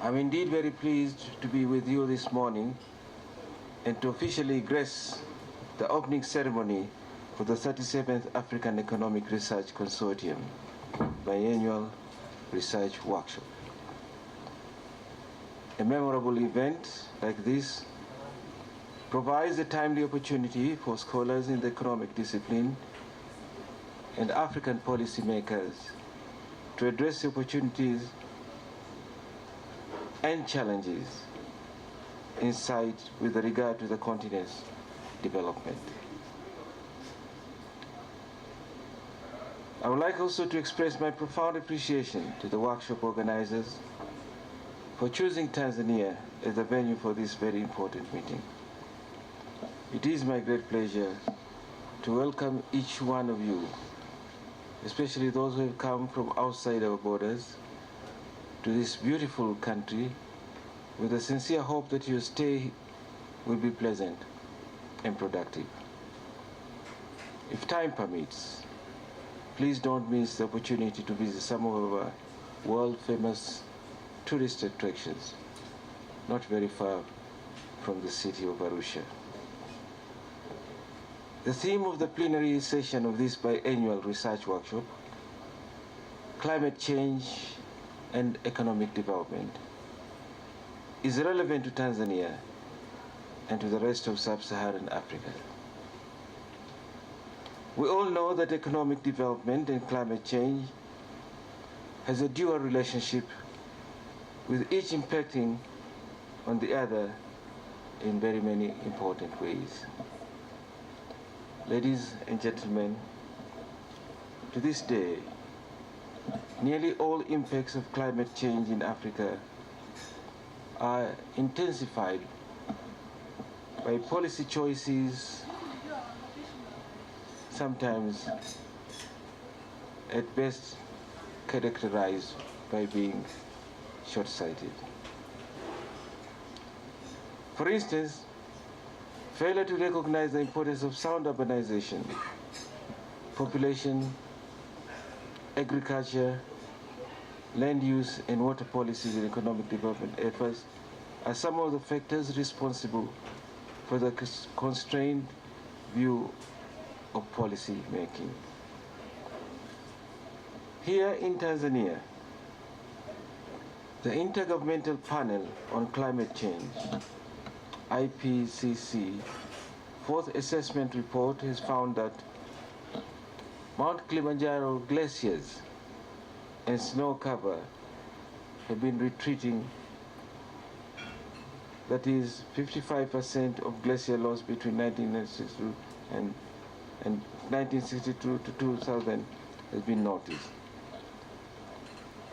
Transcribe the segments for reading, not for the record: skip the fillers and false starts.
I'm indeed very pleased to be with you this morning and to officially grace the opening ceremony for the 37th African Economic Research Consortium Biannual Research Workshop. A memorable event like this provides a timely opportunity for scholars in the economic discipline and African policymakers to address the opportunities and challenges in sight with regard to the continent's development. I would like also to express my profound appreciation to the workshop organizers for choosing Tanzania as the venue for this very important meeting. It is my great pleasure to welcome each one of you, especially those who have come from outside our borders, to this beautiful country with a sincere hope that your stay will be pleasant and productive. If time permits, please don't miss the opportunity to visit some of our world-famous tourist attractions, not very far from the city of Arusha. The theme of the plenary session of this biannual research workshop, climate change and economic development, is relevant to Tanzania and to the rest of sub-Saharan Africa. We all know that economic development and climate change has a dual relationship, with each impacting on the other in very many important ways. Ladies and gentlemen, to this day, nearly all impacts of climate change in Africa are intensified by policy choices, sometimes at best characterized by being short-sighted. For instance, failure to recognize the importance of sound urbanization, population, agriculture, land use, and water policies in economic development efforts are some of the factors responsible for the constrained view of policy making. Here in Tanzania, the Intergovernmental Panel on Climate Change, IPCC, fourth assessment report has found that Mount Kilimanjaro glaciers and snow cover have been retreating. That is, 55% of glacier loss between 1962 and 1962 to 2000 has been noticed.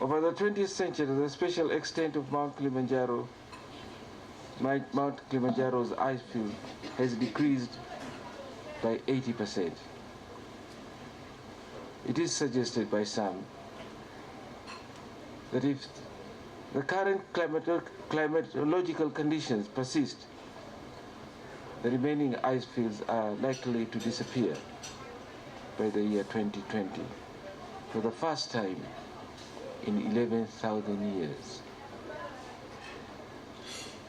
Over the 20th century, the spatial extent of Mount Kilimanjaro's ice field has decreased by 80%. It is suggested by some that if the current climatological conditions persist, the remaining ice fields are likely to disappear by the year 2020 for the first time in 11,000 years.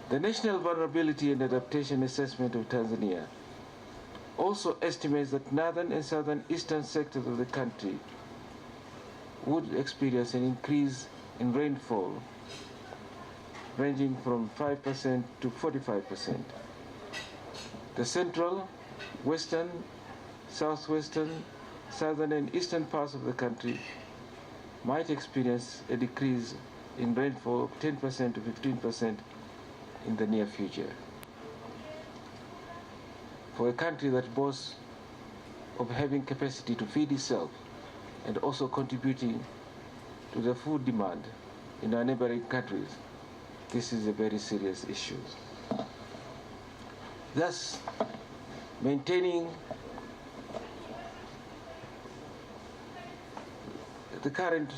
The National Vulnerability and Adaptation Assessment of Tanzania also estimates that northern and southern eastern sectors of the country would experience an increase in rainfall ranging from 5% to 45%. The central, western, southwestern, southern and eastern parts of the country might experience a decrease in rainfall of 10% to 15% in the near future. For a country that boasts of having capacity to feed itself and also contributing to the food demand in our neighboring countries, this is a very serious issue. Thus, maintaining the current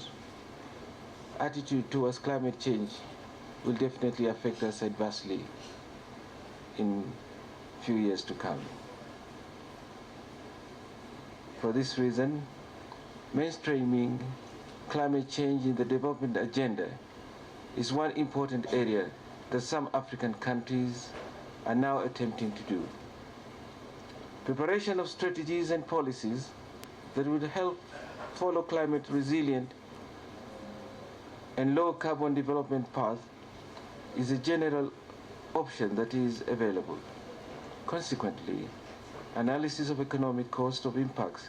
attitude towards climate change will definitely affect us adversely in few years to come. For this reason, mainstreaming climate change in the development agenda is one important area that some African countries are now attempting to do. Preparation of strategies and policies that would help follow climate resilient and low carbon development path is a general option that is available. Consequently, analysis of economic cost of impacts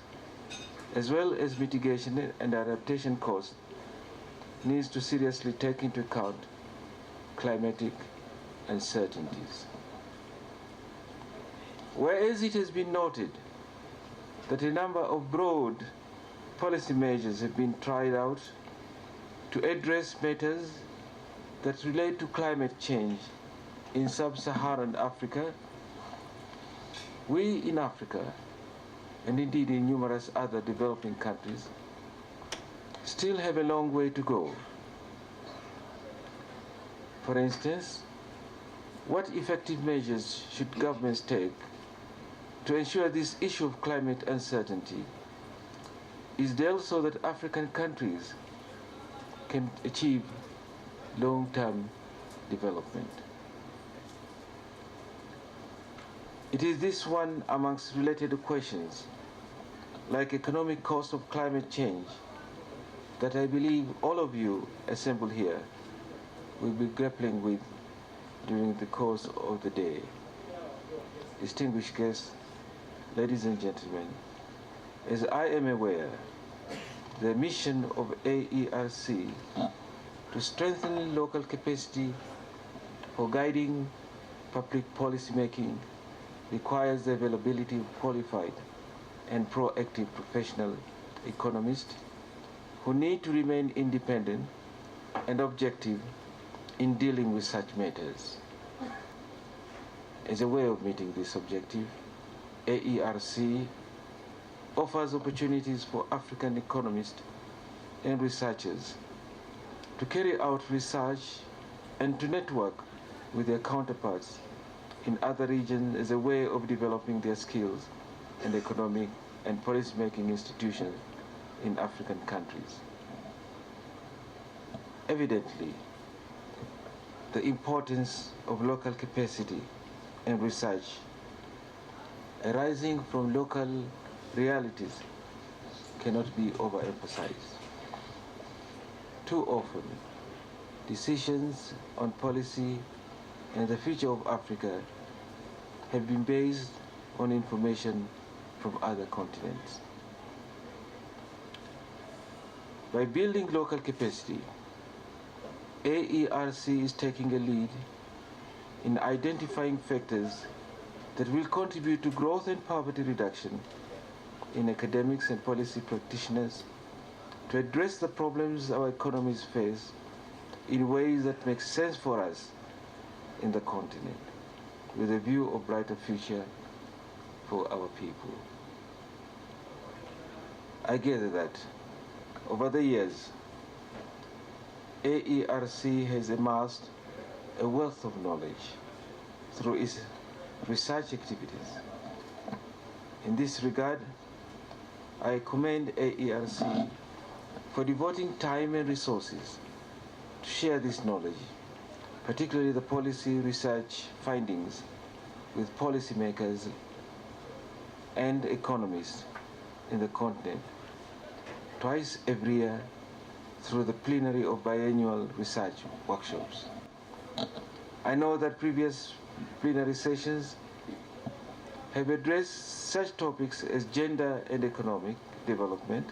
as well as mitigation and adaptation costs needs to seriously take into account climatic uncertainties. Whereas it has been noted that a number of broad policy measures have been tried out to address matters that relate to climate change in sub-Saharan Africa, we in Africa, and indeed in numerous other developing countries, still have a long way to go. For instance, what effective measures should governments take to ensure this issue of climate uncertainty is dealt so that African countries can achieve long-term development? It is this one amongst related questions, like economic cost of climate change, that I believe all of you assembled here will be grappling with during the course of the day. Distinguished guests, ladies and gentlemen, as I am aware, the mission of AERC to strengthen local capacity for guiding public policy making requires the availability of qualified and proactive professional economists who need to remain independent and objective in dealing with such matters. As a way of meeting this objective, AERC offers opportunities for African economists and researchers to carry out research and to network with their counterparts in other regions as a way of developing their skills and economic and policy-making institutions in African countries. Evidently, the importance of local capacity and research arising from local realities cannot be overemphasized. Too often, decisions on policy and the future of Africa have been based on information from other continents. By building local capacity, AERC is taking a lead in identifying factors that will contribute to growth and poverty reduction in academics and policy practitioners to address the problems our economies face in ways that make sense for us in the continent, with a view of brighter future for our people. I gather that over the years, AERC has amassed a wealth of knowledge through its research activities. In this regard, I commend AERC for devoting time and resources to share this knowledge, particularly the policy research findings, with policymakers and economists in the continent twice every year through the plenary of biannual research workshops. I know that previous plenary sessions have addressed such topics as gender and economic development,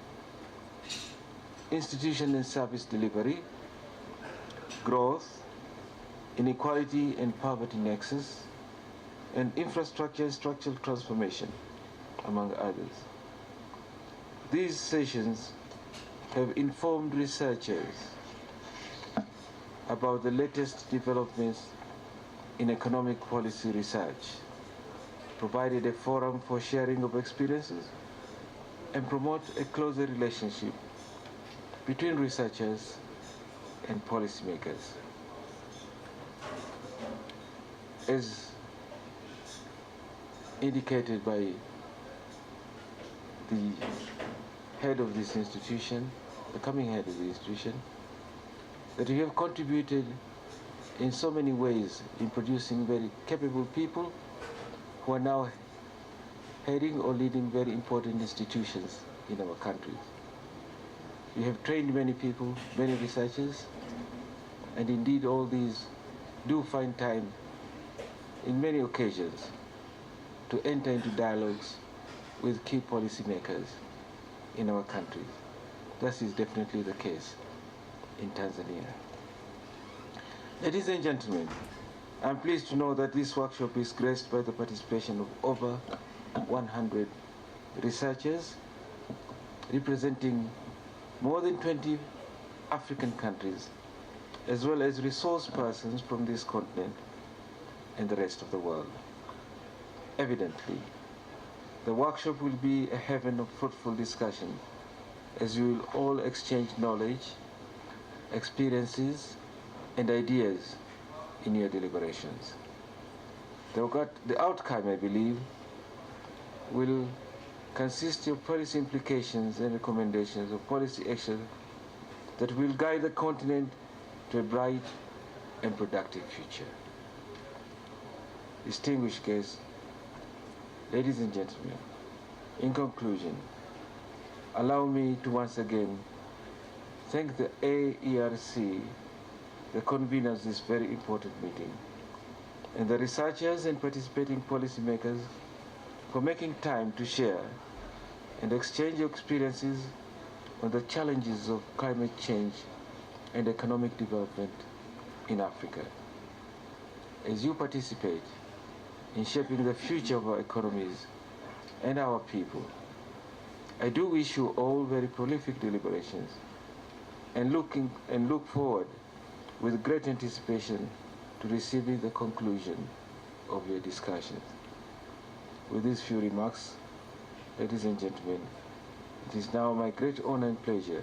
institution and service delivery, growth, inequality and poverty nexus, and infrastructure and structural transformation, among others. These sessions have informed researchers about the latest developments in economic policy research, provided a forum for sharing of experiences, and promote a closer relationship between researchers and policymakers. As indicated by the head of this institution, the coming head of the institution, that you have contributed in so many ways in producing very capable people who are now heading or leading very important institutions in our countries. You have trained many people, many researchers, and indeed all these do find time in many occasions to enter into dialogues with key policymakers in our countries. This is definitely the case in Tanzania. Ladies and gentlemen, I'm pleased to know that this workshop is graced by the participation of over 100 researchers representing more than 20 African countries, as well as resource persons from this continent and the rest of the world. Evidently, the workshop will be a haven of fruitful discussion as you will all exchange knowledge, experiences, and ideas in your deliberations. The outcome, I believe, will consist of policy implications and recommendations of policy action that will guide the continent to a bright and productive future. Distinguished guests, ladies and gentlemen, in conclusion, allow me to once again thank the AERC, the convener of this very important meeting, and the researchers and participating policymakers for making time to share and exchange experiences on the challenges of climate change and economic development in Africa. As you participate in shaping the future of our economies and our people, I do wish you all very prolific deliberations and look forward with great anticipation to receiving the conclusion of your discussions. With these few remarks, ladies and gentlemen, it is now my great honor and pleasure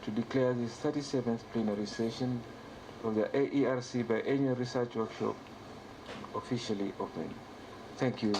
to declare this 37th plenary session of the AERC Biannual Research Workshop officially open. Thank you.